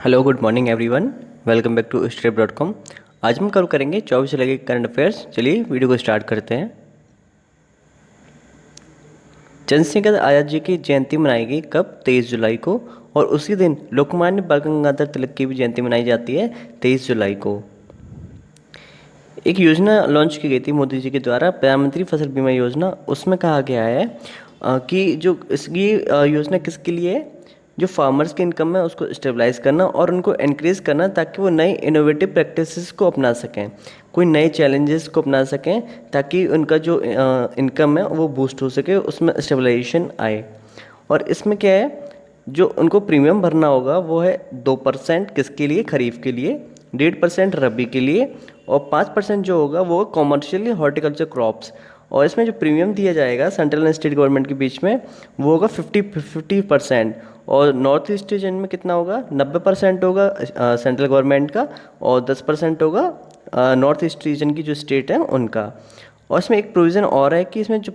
Hello good morning everyone. Welcome back to स्ट्रेप.com। आज हम कवर करेंगे 24 जुलाई के करंट अफेयर्स। चलिए वीडियो को स्टार्ट करते हैं। चंद्रशेखर आज़ाद जी की जयंती मनाएगी कब? 23 जुलाई को। और उसी दिन लोकमान्य बाल गंगाधर तिलक की भी जयंती मनाई जाती है 23 जुलाई को। एक योजना लॉन्च की गई थी मोदी जी के द्वारा, प्रधानमंत्री फसल बीमा योजना। उसमें कहा गया है कि जो इसकी योजना किसके लिए है? जो फार्मर्स की इनकम है उसको स्टेबलाइज करना और उनको एनकरेज करना ताकि वो नए इनोवेटिव प्रैक्टिसेस को अपना सकें, कोई नए चैलेंजेस को अपना सकें, ताकि उनका जो इनकम है वो बूस्ट हो सके, उसमें स्टेबलाइजेशन आए। और इसमें क्या है, जो उनको प्रीमियम भरना होगा वो है 2% किसके लिए? खरीफ के लिए, 1.5% रबी के लिए, और 5% जो होगा वो कॉमर्शियल हॉर्टिकल्चर क्रॉप्स। और इसमें जो प्रीमियम दिया जाएगा सेंट्रल एंड स्टेट गवर्नमेंट के बीच में वो होगा 50%। और नॉर्थ ईस्ट रीजन में कितना होगा? 90% होगा सेंट्रल गवर्नमेंट का, और 10% होगा नॉर्थ ईस्ट रीजन की जो स्टेट है उनका। और इसमें एक प्रोविज़न और है कि इसमें जो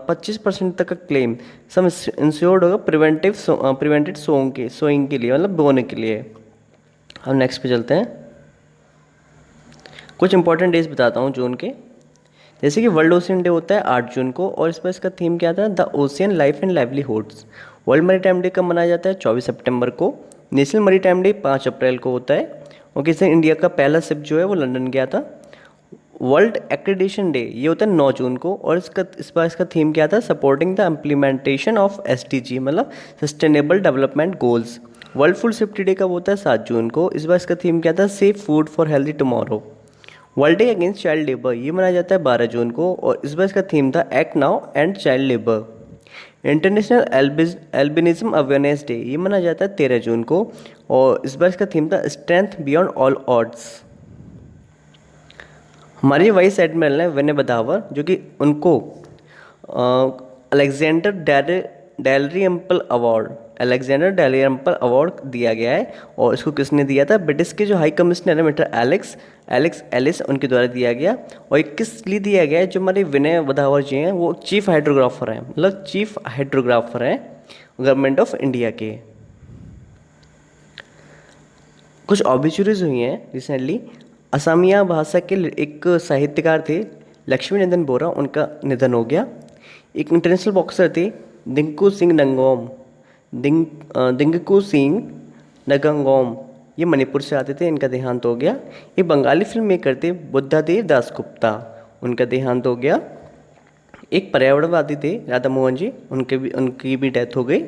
25% तक का क्लेम सम इंश्योर्ड होगा प्रिवेंटेड सोइंग के लिए, मतलब बोने के लिए। हम नेक्स्ट पे चलते हैं। कुछ इंपॉर्टेंट डेज बताता हूँ जून के। जैसे कि वर्ल्ड ओशियन डे होता है 8 जून को, और इस पर इसका थीम क्या था? The ocean life and livelihoods. World maritime day कब मनाया जाता है? 24 सितंबर को। नेशनल मैरीटाइम डे 5 अप्रैल को होता है। और किसी इंडिया का पहला शिप जो है वो लंदन गया था। वर्ल्ड एक्रेडिटेशन डे ये होता है 9 जून को, और इस बार इसका थीम क्या था? Supporting the implementation of SDG, मतलब sustainable development goals. World food safety day कब होता है? 7 जून को। इस बार इसका थीम क्या था? Safe food for healthy tomorrow. World day against child labour ये मनाया जाता है 12 जून को, और इस बार इसका थीम था act now and child labour. International albinism awareness day ये मनाया जाता है 13 जून को, और इस बार इसका थीम था स्ट्रेंथ बियॉन्ड ऑल ऑड्स। हमारे वाइस एडमिरल हैं विनय बदावर, जो कि उनको अलेक्जेंडर डेलरियम्पल अवार्ड अलेक्जेंडर डेलरियम्पल अवार्ड दिया गया है। और इसको किसने दिया था? ब्रिटिश के जो हाई कमिश्नर है मिस्टर एलेक्स एलिस, उनके द्वारा दिया गया। और ये किस लिए दिया गया है? जो हमारे विनय बदावर जी हैं वो चीफ हाइड्रोग्राफर हैं, मतलब चीफ हाइड्रोग्राफर हैं गवर्नमेंट ऑफ इंडिया के। कुछ ऑब्ituaries हुई हैं रिसेंटली। असमिया भाषा के एक साहित्यकार थे लक्ष्मी नंदन बोरा, उनका निधन हो गया। एक इंटरनेशनल बॉक्सर थे दिंकू सिंह नंगोम, दिंकू सिंह नगंगोम, ये मणिपुर से आते थे, इनका देहांत हो गया। एक बंगाली फिल्म मेकर थे बुद्धादेव दासगुप्ता, उनका देहांत हो गया। एक पर्यावरणवादी थे राधा मोहन जी, उनकी भी डेथ हो गई।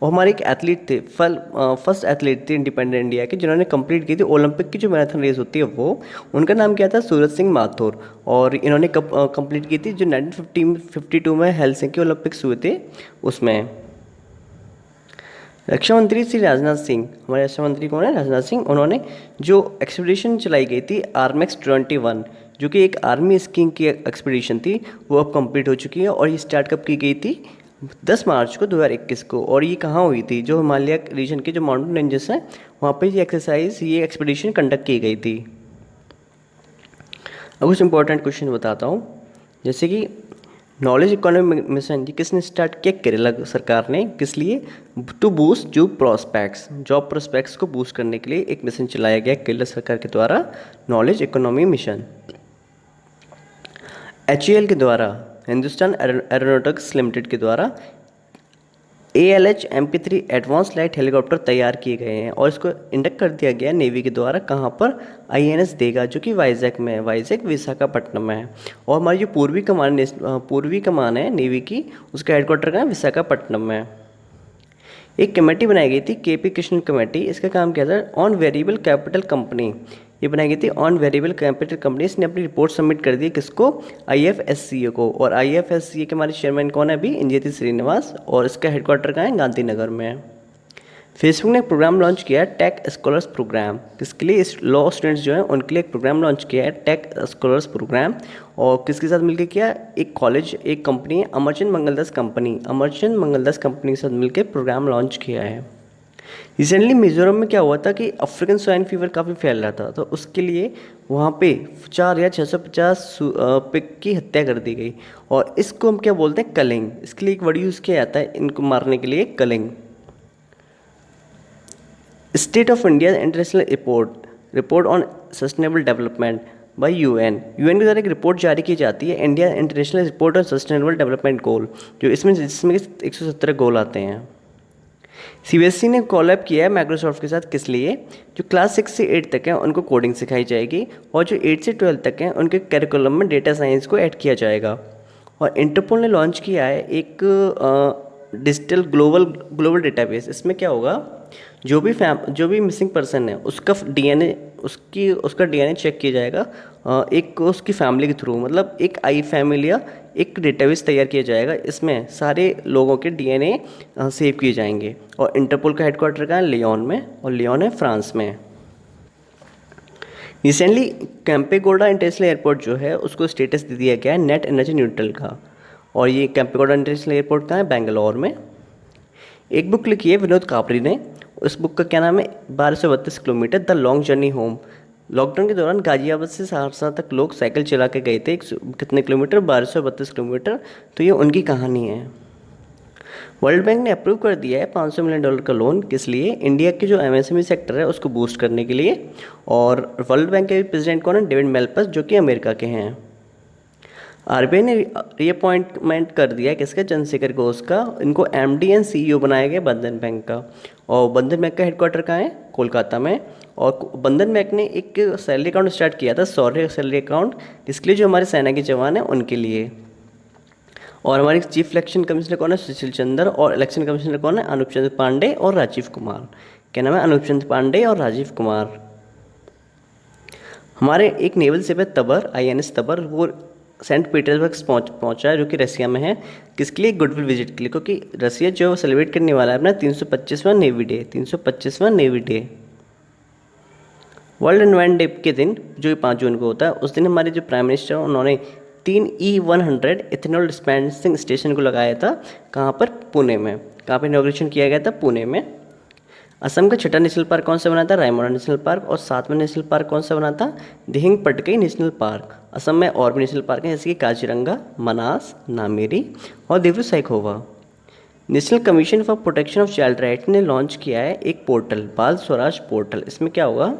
और हमारे एक एथलीट थे, फर्स्ट एथलीट थे इंडिपेंडेंट इंडिया के, जिन्होंने कंप्लीट की थी ओलंपिक की जो मैराथन रेस होती है वो। उनका नाम क्या था? सूरज सिंह माथुर। और इन्होंने कंप्लीट की थी जो 1952 में हेलसिंकी ओलंपिक्स हुए थे उसमें। रक्षा मंत्री श्री राजनाथ सिंह, हमारे रक्षा मंत्री कौन है? राजनाथ सिंह। उन्होंने जो एक्सपीडिशन चलाई गई थी आर्मेक्स 21, जो कि एक आर्मी स्कीइंग की एक्सपीडिशन थी, वो अब कंप्लीट हो चुकी है। और ये स्टार्ट कब की गई थी? 10 मार्च को 2021 को। और ये कहाँ हुई थी? जो हिमालय रीजन के जो माउंटेन रेंजेस हैं वहाँ पे ये एक्सपीडिशन कंडक्ट की गई थी। अब कुछ इंपॉर्टेंट क्वेश्चन बताता हूँ। जैसे कि नॉलेज इकोनॉमी मिशन ये किसने स्टार्ट किया? केरला सरकार ने। किस लिए? टू बूस्ट जॉब प्रोस्पेक्ट्स को बूस्ट करने के लिए एक मिशन चलाया गया केरला सरकार के द्वारा, नॉलेज इकोनॉमी मिशन। HAL के द्वारा, हिंदुस्तान एरोनॉटिक्स लिमिटेड के द्वारा ALH MP3 advance light helicopter तैयार किए गए हैं, और इसको इंडक्ट कर दिया गया नेवी के द्वारा। कहाँ पर? INS देगा, जो कि वाइजैक में है, वाइजैक विशाखापट्टनम में है। और हमारी जो पूर्वी कमान है नेवी की, उसका हेडक्वार्टर कहाँ है? विशाखापट्टनम में है। एक कमेटी बनाई गई थी KP कृष्णन कमेटी, इसका काम क्या था? ऑन वेरिएबल कैपिटल कंपनी, ये बनाई गई थी ऑन वेरिएबल कैपिटल कंपनी। इसने अपनी रिपोर्ट सबमिट कर दी किसको? IFSCA को। और IFSCA के हमारे चेयरमैन कौन है अभी? इंजेती श्रीनिवास। और इसका हेडक्वार्टर कहाँ है? गांधीनगर में है। फेसबुक ने एक प्रोग्राम लॉन्च किया है टेक स्कॉलर्स प्रोग्राम, किसके लिए? इस लॉ स्टूडेंट्स जो हैं उनके लिए एक प्रोग्राम लॉन्च किया है टेक स्कॉलर्स प्रोग्राम। और किसके साथ मिलकर किया? एक कॉलेज, एक कंपनी है अमरचंद मंगलदास कंपनी के साथ मिलकर प्रोग्राम लॉन्च किया है। रिसेंटली मिजोरम में क्या हुआ था कि अफ्रीकन स्वाइन फीवर काफ़ी फैल रहा था, तो उसके लिए वहाँ पे 4 या 650 पिग की हत्या कर दी गई। और इसको हम क्या बोलते हैं? कलिंग। इसके लिए एक वर्ड यूज़ किया जाता है इनको मारने के लिए, killing. State of India international report on sustainable development by UN के द्वारा एक रिपोर्ट जारी की जाती है, India international report on sustainable development goal, जिसमें 117 गोल आते हैं। सीबीएसई ने कोलैब किया है माइक्रोसॉफ्ट के साथ, किस लिए? जो क्लास 6 से 8 तक है उनको कोडिंग सिखाई जाएगी, और जो 8 से 12 तक हैं उनके करिकुलम में डेटा साइंस को ऐड किया जाएगा। और इंटरपोल ने लॉन्च किया है एक डिजिटल ग्लोबल डेटाबेस। इसमें क्या होगा, जो भी मिसिंग पर्सन है उसका डीएनए उसका डीएनए चेक किया जाएगा, एक उसकी फैमिली के थ्रू, मतलब एक आई फैमिली या एक डेटाबेस तैयार किया जाएगा। इसमें सारे लोगों के डीएनए सेव किए जाएंगे। और इंटरपोल का हेडक्वार्टर कहाँ है? लियोन में, और लियोन है फ्रांस में। रिसेंटली कैंपेगोडा इंटरनेशनल एयरपोर्ट जो है उसको स्टेटस दे दिया गया है नेट एनर्जी न्यूट्रल का। और ये कैंपेगोडा इंटरनेशनल एयरपोर्ट कहाँ है? बेंगलोर में। एक बुक लिखी है विनोद कापरी ने, उस बुक का क्या नाम है? 1232 kilometre the long journey home. Lockdown के दौरान गाजियाबाद से सहरसा तक लोग साइकिल चला के गए थे, कितने किलोमीटर? 1232 किलोमीटर। तो ये उनकी कहानी है। वर्ल्ड बैंक ने अप्रूव कर दिया है $500 मिलियन का लोन, किस लिए? इंडिया के जो एमएसएमई सेक्टर है उसको बूस्ट करने के लिए। और वर्ल्ड बैंक के प्रेसिडेंट कौन है? डेविड मेल्पस, जो कि अमेरिका के हैं। आरबीआई ने रीअपॉइंटमेंट कर दिया है किसका? चंद्रशेखर घोष का। इनको एमडी एंड सीईओ बनाया गया बंधन बैंक का। और बंधन बैंक का हेडक्वार्टर कहाँ है? कोलकाता में। और बंधन बैंक ने एक सैलरी अकाउंट स्टार्ट किया था, सौर्य सैलरी अकाउंट, इसके लिए जो हमारे सेना के जवान हैं उनके लिए। और हमारे चीफ इलेक्शन कमिश्नर कौन है? सुशील चंद्र। और इलेक्शन कमिश्नर कौन है? अनूप चंद्र पांडे और राजीव कुमार। क्या नाम है? अनूप चंद्र पांडे और राजीव कुमार। हमारे एक नेवल शिप है तबर, INS तबर, वो सेंट पीटर्सबर्ग पहुंचा है, जो कि रसिया में है। किसके लिए? गुडविल विजिट के लिए, क्योंकि रसिया जो सेलिब्रेट करने वाला है अपना 325वां नेवी डे, 325वां navy day. World environment day के दिन, जो 5 जून को होता है, उस दिन हमारे जो प्राइम मिनिस्टर उन्होंने 3 E100 इथेनॉल डिस्पेंसिंग स्टेशन को लगाया था। कहाँ पर? पुणे में। कहाँ पर इनॉग्रेशन किया गया था? पुणे में। असम का छठा नेशनल पार्क कौन सा बना था? Raimona national park. और 7वां नेशनल पार्क कौन सा बना था? Dehing Patkai national park. असम में और भी नेशनल पार्क हैं, जैसे कि काजीरंगा, मनास, नामेरी और Dibru Saikhowa. National commission for protection of child right ने लॉन्च किया है एक पोर्टल, बाल स्वराज पोर्टल। इसमें क्या होगा,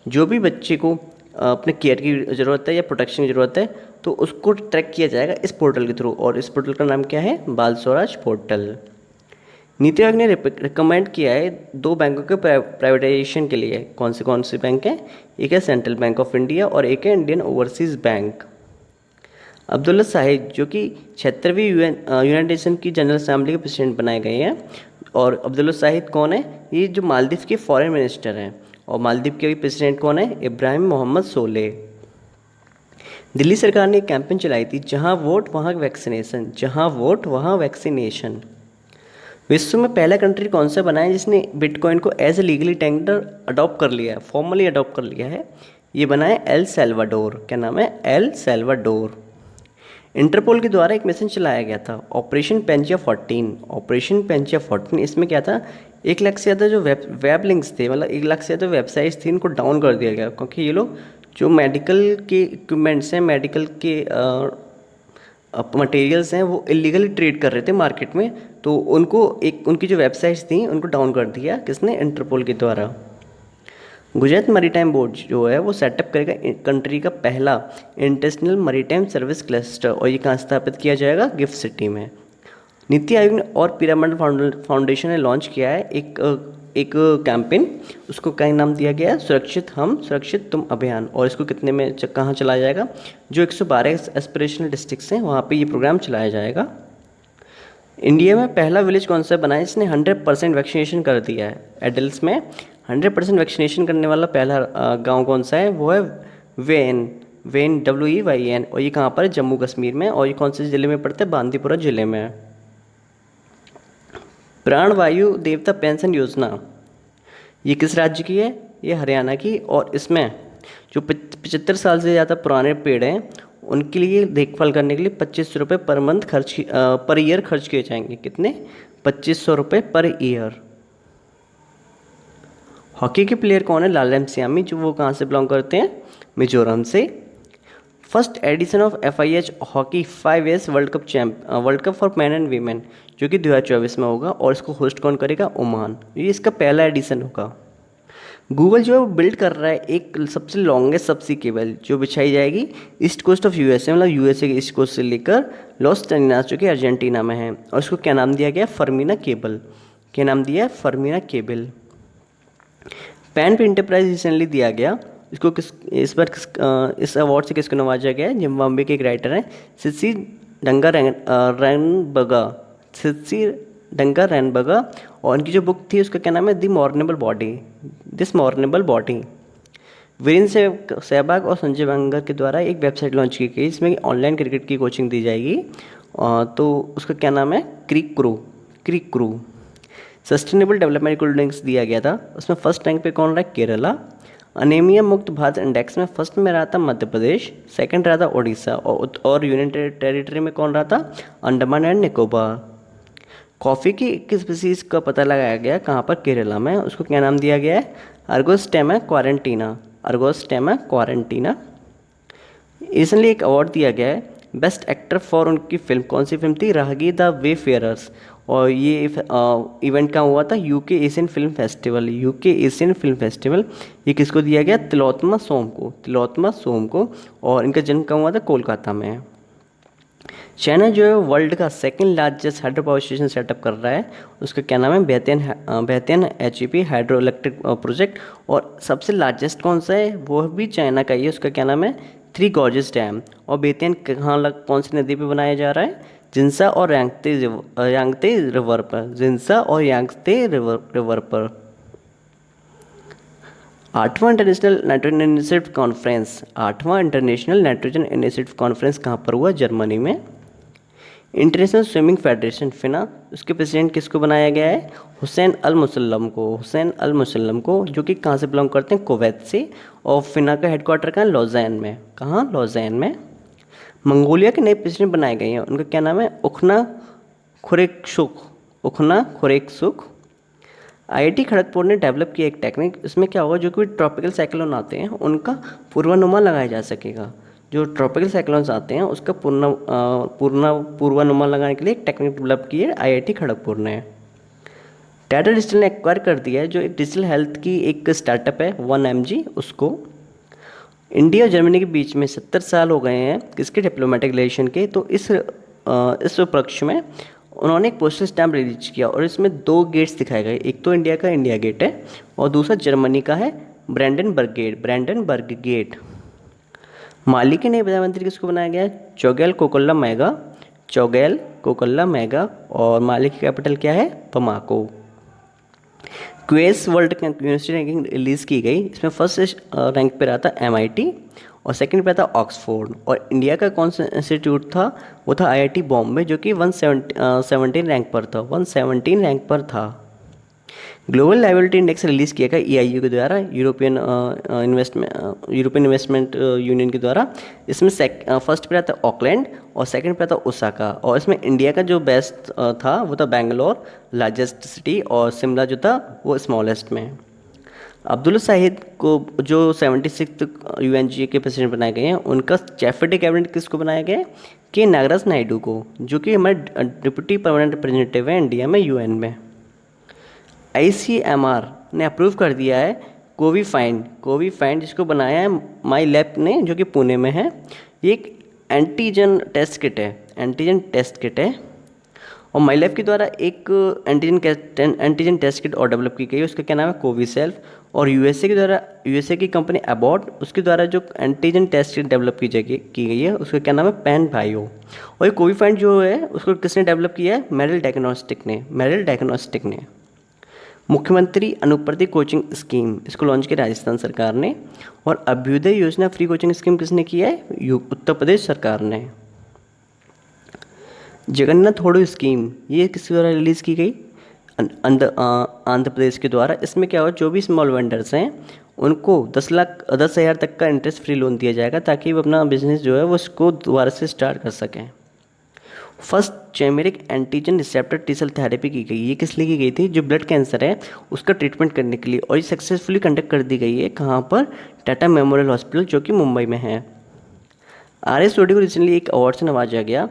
जो भी बच्चे को अपने केयर की ज़रूरत है या प्रोटेक्शन की ज़रूरत है तो उसको ट्रैक किया जाएगा इस पोर्टल के थ्रू। और इस पोर्टल का नाम क्या है? बाल स्वराज पोर्टल। नीति आयोग ने रिकमेंड किया है 2 बैंकों के प्राइवेटाइजेशन के लिए। कौन से बैंक हैं? एक है सेंट्रल बैंक ऑफ इंडिया और एक है Indian overseas bank. Abdulla Shahid, जो कि 76वीं यूनाइटेड नेशन की जनरल असेंबली के प्रेसिडेंट बनाए गए हैं। और अब्दुल्ला शाहिद कौन है? ये जो मालदीव के फॉरेन मिनिस्टर हैं। और मालदीव के प्रेसिडेंट कौन है? इब्राहिम मोहम्मद सोले। दिल्ली सरकार ने एक कैंपेन चलाई थी, जहां वोट वहां वैक्सीनेशन, जहां वोट वहां वैक्सीनेशन। विश्व में पहला कंट्री कौन सा बना है जिसने बिटकॉइन को as a legally tender adopt कर लिया है, फॉर्मली अडॉप्ट कर लिया है? ये बना है एल सैल्वाडोर। क्या नाम है? L Salvador. इंटरपोल के द्वारा एक मिशन चलाया गया था, ऑपरेशन पेंचिया 14। ऑपरेशन पेंचिया 14, इसमें क्या था? 1 लाख से ज़्यादा जो वेब लिंक्स थे, मतलब 1 लाख से ज़्यादा वेबसाइट्स थी, इनको डाउन कर दिया गया, क्योंकि ये लोग जो मेडिकल के इक्विपमेंट्स हैं, मेडिकल के मटेरियल्स हैं, वो इलीगली ट्रेड कर रहे थे मार्केट में। तो उनकी जो वेबसाइट्स थी उनको डाउन कर दिया, किसने? इंटरपोल के द्वारा। गुजरात मैरीटाइम बोर्ड जो है वो सेटअप करेगा कंट्री का पहला इंटरनेशनल मैरीटाइम सर्विस क्लस्टर। और ये कहाँ स्थापित किया जाएगा? गिफ्ट सिटी में। नीति आयोग ने और पिरामिड फाउंडेशन ने लॉन्च किया है एक कैंपेन, उसको क्या नाम दिया गया है? सुरक्षित हम सुरक्षित तुम अभियान। और इसको कितने में कहाँ चलाया जाएगा? जो 112 एस्पिरेशनल डिस्ट्रिक्ट्स हैं वहाँ पे ये प्रोग्राम चलाया जाएगा। इंडिया में पहला विलेज कौन सा बना है जिसने 100% वैक्सीनेशन कर दिया है? एडल्ट्स में 100% वैक्सीनेशन करने वाला पहला गांव कौन सा है? वो है वेन WEYN। और ये कहाँ पर है? जम्मू कश्मीर में। और ये कौन से ज़िले में पड़ता है? बांदीपुरा ज़िले में। प्राण वायु देवता पेंशन योजना, ये किस राज्य की है? ये हरियाणा की। और इसमें जो 75 साल से ज़्यादा पुराने पेड़ हैं उनके लिए देखभाल करने के लिए 2500 रुपये पर मंथ पर ईयर खर्च किए जाएंगे। कितने? 2500 रुपये पर ईयर। हॉकी के प्लेयर कौन है? लालम सियामी, जो वो कहाँ से बिलोंग करते हैं? मिजोरम से। First edition of FIH hockey 5 years world cup for man and women, जो कि 2024 में होगा। और इसको होस्ट कौन करेगा? ओमान। ये इसका पहला एडिशन होगा। गूगल जो है वो बिल्ड कर रहा है एक सबसे लॉन्गेस्ट सबसी केबल जो बिछाई जाएगी ईस्ट कोस्ट ऑफ यूएसए, मतलब यूएसए के ईस्ट कोस्ट से लेकर लॉस टेनिनास जो कि अर्जेंटीना में है, और उसको क्या नाम दिया गया? फर्मीना केबल। क्या नाम दिया है? फर्मीना केबल। पैन पे इंटरप्राइज रिसेंटली दिया गया, इसको इस बार इस अवार्ड से किसको नवाजा गया है? जिम्बाब्वे के एक राइटर हैं सिसी डंगा रैनबगा, सिसी डंगा रैनबगा, और उनकी जो बुक थी उसका क्या नाम है? The mournable body, this mournable body. Virender Sehwag और संजय बांगर के द्वारा एक वेबसाइट लॉन्च की गई, इसमें ऑनलाइन क्रिकेट की कोचिंग दी जाएगी, तो उसका क्या नाम है? क्रिक क्रू, क्रिक क्रू। सस्टेनेबल डेवलपमेंट गोल्ड दिया गया था, उसमें फर्स्ट रैंक पे कौन रहा है? केरला। अनीमिया मुक्त भारत इंडेक्स में फर्स्ट में रहा था मध्य प्रदेश, सेकंड रहा था उड़ीसा, और यूनियन टेरिटरी में कौन रहा था? अंडमान एंड निकोबार। कॉफ़ी की किस स्पीसीज का पता लगाया गया? कहाँ पर? केरला में। उसको क्या नाम दिया गया है? अर्गोस्टेमा क्वारंटीना, अर्गोस्टेमा क्वारंटीना। रिसेंटली एक अवार्ड दिया गया है बेस्ट एक्टर फॉर उनकी फिल्म, कौन सी फिल्म थी? राहगी द वे फेयरर्स, और ये इवेंट कहाँ हुआ था? UK Asian film festival, UK Asian film festival. ये किसको दिया गया? तिलोत्तमा सोम को, तिलोत्तमा सोम को, और इनका जन्म कहाँ हुआ था? कोलकाता में। चाइना जो है वर्ल्ड का second largest hydro power station setup कर रहा है, उसका क्या नाम है? बेहतियन एचईपी हाइड्रो इलेक्ट्रिक प्रोजेक्ट। और सबसे लार्जेस्ट कौन सा है? वो भी चाइना का ही है, उसका क्या नाम है? Three gorges dam. और बेतियन कहाँ कौन सी नदी पे बनाया जा रहा है? जिन्सा और यांगते रिवर पर, जिन्सा और यांगते रिवर पर। 8वां इंटरनेशनल नाइट्रोजन इनिशिएटिव कॉन्फ्रेंस, 8वां इंटरनेशनल नाइट्रोजन इनिशिएटिव कॉन्फ्रेंस कहाँ पर हुआ? जर्मनी में। इंटरनेशनल स्विमिंग फेडरेशन फिना, उसके प्रेसिडेंट किसको बनाया गया है? हुसैन अल मुसल्लम को, हुसैन अल मुसल्लम को, जो कि कहाँ से बिलोंग करते हैं? कुवैत से। और फिना का हेडक्वार्टर कहाँ है? लॉज़ैन में। कहाँ? लॉज़ैन में। मंगोलिया के नए प्रेसिडेंट बनाए गए हैं, उनका क्या नाम है? उखना खुरेकसुख, उखना खुरेकसुख। आईआईटी खड़गपुर ने डेवलप किया एक टेक्निक, इसमें क्या होगा? जो कि ट्रॉपिकल साइक्लोन आते हैं उनका पूर्वानुमान लगाया जा सकेगा। जो ट्रॉपिकल साइक्लोन्स आते हैं उसका पूर्वानुमान लगाने के लिए एक टेक्निक डेवलप की है आईआईटी खड़गपुर ने। टाटा डिजिटल ने एक्वायर कर दिया है जो एक डिजिटल हेल्थ की एक स्टार्टअप है 1mg, उसको। इंडिया और जर्मनी के बीच में 70 साल हो गए हैं किसके? डिप्लोमेटिक रिलेशन के। तो इस उपलक्ष्य में उन्होंने एक पोस्टल स्टैम्प रिलीज किया, और इसमें 2 गेट्स दिखाए गए, एक तो इंडिया का इंडिया गेट है, और दूसरा जर्मनी का है ब्रैंडनबर्ग गेट, ब्रैंडनबर्ग गेट। माली के नए प्रधानमंत्री किसको बनाया गया है? चोगेल कोकल्ला मैगा, चोगेल कोकल्ला मैगा, और माली की कैपिटल क्या है? Bamako. Quess world university ranking release की गई, इसमें फर्स्ट रैंक पे रहा था MIT, और सेकंड पे था ऑक्सफोर्ड। और इंडिया का कौन सा इंस्टीट्यूट था? वो था IIT बॉम्बे, जो कि 117 रैंक पर था, 117 रैंक पर था। ग्लोबल लाइबिलिटी इंडेक्स रिलीज़ किया गया EIU के द्वारा, यूरोपियन इन्वेस्टमेंट यूनियन के द्वारा। इसमें फर्स्ट पे आता ऑकलैंड, और सेकंड पे आता ओसाका, और इसमें इंडिया का जो बेस्ट था वो था बेंगलोर, लार्जेस्ट सिटी, और शिमला जो था वो स्मॉलेस्ट में। अब्दुल्ला शाहिद को जो 76th UNGA के प्रेसिडेंट बनाए गए हैं, उनका चेफेटी कैबिनेट किसको बनाया गया है? के नागराज नायडू को, जो कि हमारे डिप्टी परमानेंट रिप्रेजेंटेटिव है इंडिया में UN में। ICMR ने अप्रूव कर दिया है कोविफाइंड, जिसको बनाया है माई लैब ने, जो कि पुणे में है। ये एक एंटीजन टेस्ट किट है, एंटीजन टेस्ट किट है, और माई लैब के द्वारा एक एंटीजन टेस्ट किट और डेवलप की गई है, उसका क्या नाम है? कोविसेल्फ। और यूएसए की कंपनी अबॉट, उसके द्वारा जो एंटीजन टेस्ट किट डेवलप की गई है उसका क्या नाम है? Pan bio. और ये कोविफाइंड जो है उसको किसने डेवलप किया है? मेरिल डायग्नोस्टिक ने। मुख्यमंत्री अनुप्रति कोचिंग स्कीम, इसको लॉन्च किया राजस्थान सरकार ने। और अभ्युदय योजना फ्री कोचिंग स्कीम किसने किया है? उत्तर प्रदेश सरकार ने। जगन्नाथ होड़ू स्कीम, ये किसके द्वारा रिलीज़ की गई? आंध्र प्रदेश के द्वारा। इसमें क्या हुआ? जो भी स्मॉल वेंडर्स हैं उनको 10,000 तक का इंटरेस्ट फ्री लोन दिया जाएगा, ताकि वो अपना बिजनेस जो है वो उसको दोबारा से स्टार्ट कर सकें। First chimeric antigen receptor T cell therapy की गई, ये किस लिए की गई थी? जो ब्लड कैंसर है उसका ट्रीटमेंट करने के लिए, और ये सक्सेसफुली कंडक्ट कर दी गई है। कहाँ पर? टाटा मेमोरियल हॉस्पिटल, जो कि मुंबई में है। RS सोडी को रिसेंटली एक अवार्ड से नवाजा गया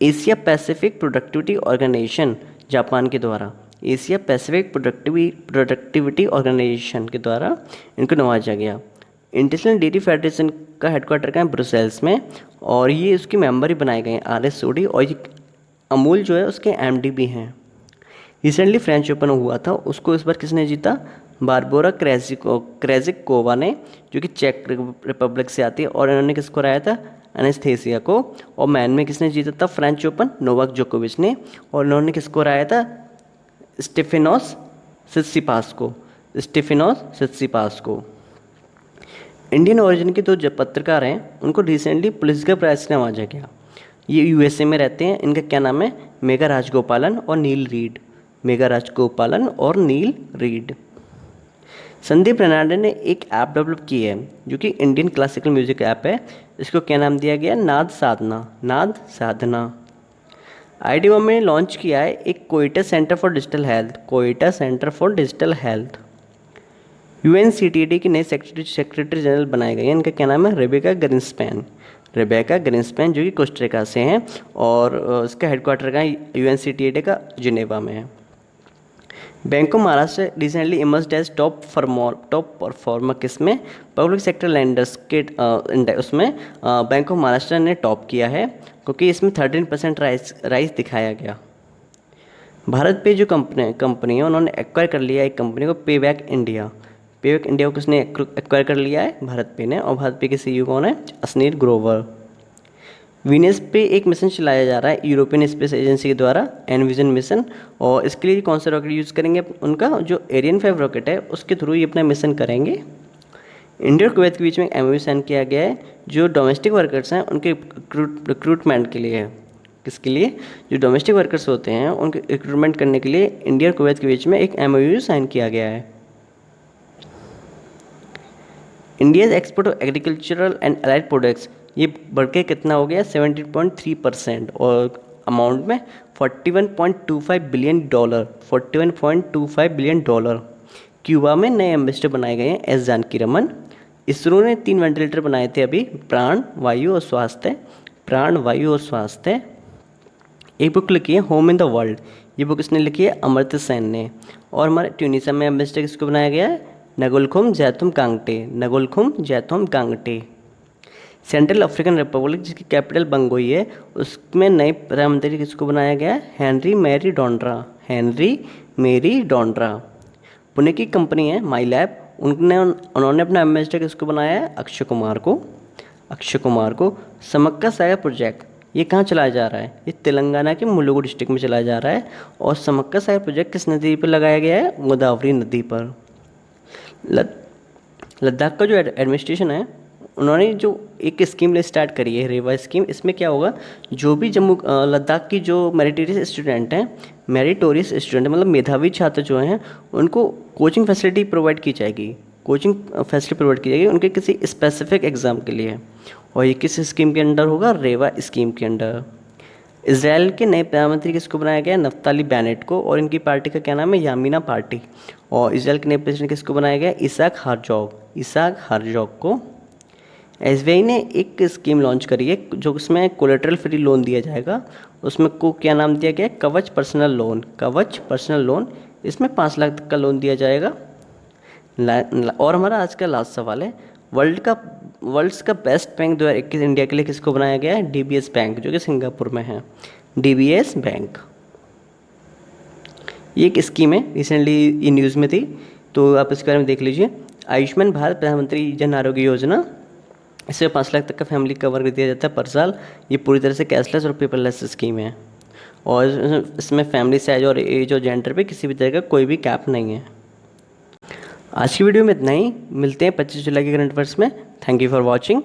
Asia Pacific productivity organisation Japan के द्वारा। एशिया पैसिफिक प्रोडक्टिविटी ऑर्गेनाइजेशन के द्वारा इनको नवाजा गया। इंटरनेशनल डेयरी फेडरेशन का हेडक्वार्टर का है ब्रुसेल्स में, और ये उसके मेंबर ही बनाए गए हैं RSOD, और ये अमूल जो है उसके MD भी हैं। रिसेंटली फ्रेंच ओपन हुआ था, उसको इस बार किसने जीता? बारबोरा क्रेजिकोवा ने, जो कि चेक रिपब्लिक से आती है, और इन्होंने किसको हराया था? एनास्थेसिया को। और मैन में किसने जीता था फ्रेंच ओपन? नोवाक जोकोविच ने। और इन्होंने किसको हराया था? स्टेफेनोस सित्सिपास को। इंडियन ओरिजिन के दो जो पत्रकार हैं उनको रिसेंटली पुलित्जर प्राइज से नवाजा गया। ये USA में रहते हैं। इनका क्या नाम है? मेघा राजगोपालन और नील रीड। संदीप रेनाडे ने एक ऐप डेवलप की है जो कि इंडियन क्लासिकल म्यूजिक ऐप है। इसको क्या नाम दिया गया? नाद साधना। IDO में लॉन्च किया है एक Koita centre for digital health. UNCTAD के नए सेक्रेटरी जनरल बनाए गए हैं। इनका क्या नाम है? रेबेका ग्रिन्सपैन, जो कि कोस्टारिका से हैं, और इसका हेडक्वार्टर का UNCTAD का जिनेवा में है। Bank of Maharashtra recently emerged as top performer किसमें? पब्लिक सेक्टर लेंडर्स के उसमें बैंक ऑफ महाराष्ट्र ने टॉप किया है, क्योंकि इसमें 13% राइज दिखाया गया। भारत पे जो कंपनी है उन्होंने एक्वायर कर लिया एक कंपनी को, पेबैक इंडिया को किसने एक्वायर कर लिया है? भारत पे ने। और भारत पे के CEO कौन है? असनीर ग्रोवर। वीनस पे एक मिशन चलाया जा रहा है यूरोपियन स्पेस एजेंसी के द्वारा, एनविजन मिशन, और इसके लिए कौन सा रॉकेट यूज़ करेंगे? उनका जो एरियन 5 रॉकेट है उसके थ्रू ये अपना मिशन करेंगे। इंडिया और कुवैत के बीच में एक MOU साइन किया गया है जो डोमेस्टिक वर्कर्स हैं उनके रिक्रूटमेंट के लिए है। किसके लिए? जो डोमेस्टिक वर्कर्स होते हैं उनके रिक्रूटमेंट करने के लिए इंडिया और कुवैत के बीच में एक MOU साइन किया गया है। India's export of agricultural and allied products ये बढ़ के कितना हो गया? 17.3%, और अमाउंट में $41.25 बिलियन। क्यूबा में नए एम्बेसडर बनाए गए हैं S जानकी रमन। इसरो ने 3 वेंटिलेटर बनाए थे अभी, प्राण, वायु और स्वास्थ्य। एक बुक लिखी है होम इन द वर्ल्ड, ये बुक इसने लिखी है अमर्त्य सेन ने। और हमारे ट्यूनीशिया में एम्बेसडर किसको बनाया गया है? नगुलखुम जैतुम कांगटे। सेंट्रल अफ्रीकन रिपब्लिक जिसकी कैपिटल बंगोई है, उसमें नए प्रधानमंत्री किसको बनाया गया है? हेनरी मेरी डोंड्रा। पुणे की कंपनी है माई लैब, उन्होंने अपना एम्बेसडर किसको बनाया है? अक्षय कुमार को। समक्का सागर प्रोजेक्ट ये कहाँ चलाया जा रहा है? ये तेलंगाना के मुलुगु डिस्ट्रिक्ट में चलाया जा रहा है। और समक्का सागर प्रोजेक्ट किस नदी पर लगाया गया है? गोदावरी नदी पर। लद्दाख का जो एडमिनिस्ट्रेशन है उन्होंने जो एक स्कीम स्टार्ट करी है, रेवा स्कीम। इसमें क्या होगा? जो भी लद्दाख की जो मेरिटोरियस स्टूडेंट मतलब मेधावी छात्र जो हैं उनको कोचिंग फैसिलिटी प्रोवाइड की जाएगी उनके किसी स्पेसिफिक एग्ज़ाम के लिए। और ये किस स्कीम के अंडर होगा? रेवा स्कीम के अंडर। इसराइल के नए प्रधानमंत्री किसको बनाया गया? नफ्ताली बेनेट को, और इनकी पार्टी का क्या नाम है? यामीना पार्टी। और इसराइल के नए प्रेसिडेंट किसको बनाया गया? इसाक हरजॉग को। SBI ने एक स्कीम लॉन्च करी है जो उसमें कोलेटरल फ्री लोन दिया जाएगा। उसमें को क्या नाम दिया गया है? कवच पर्सनल लोन। इसमें 5 लाख तक का लोन दिया जाएगा। और हमारा आज का लास्ट सवाल है, वर्ल्ड्स का बेस्ट बैंक 2021 इंडिया के लिए किसको बनाया गया है? DBS बैंक, जो कि सिंगापुर में है। DBS बैंक ये एक स्कीम है, रिसेंटली ये न्यूज़ में थी, तो आप इसके बारे में देख लीजिए। आयुष्मान भारत प्रधानमंत्री जन आरोग्य योजना, इससे 5 लाख तक का फैमिली कवर दिया जाता है पर साल। ये पूरी तरह से कैशलेस और पेपरलेस स्कीम है, और इसमें फैमिली साइज और एज और जेंडर पे किसी भी तरह का कोई भी कैप नहीं है। आज की वीडियो में इतना ही, मिलते हैं 25 जुलाई के करंट अफेयर्स में। Thank you for watching.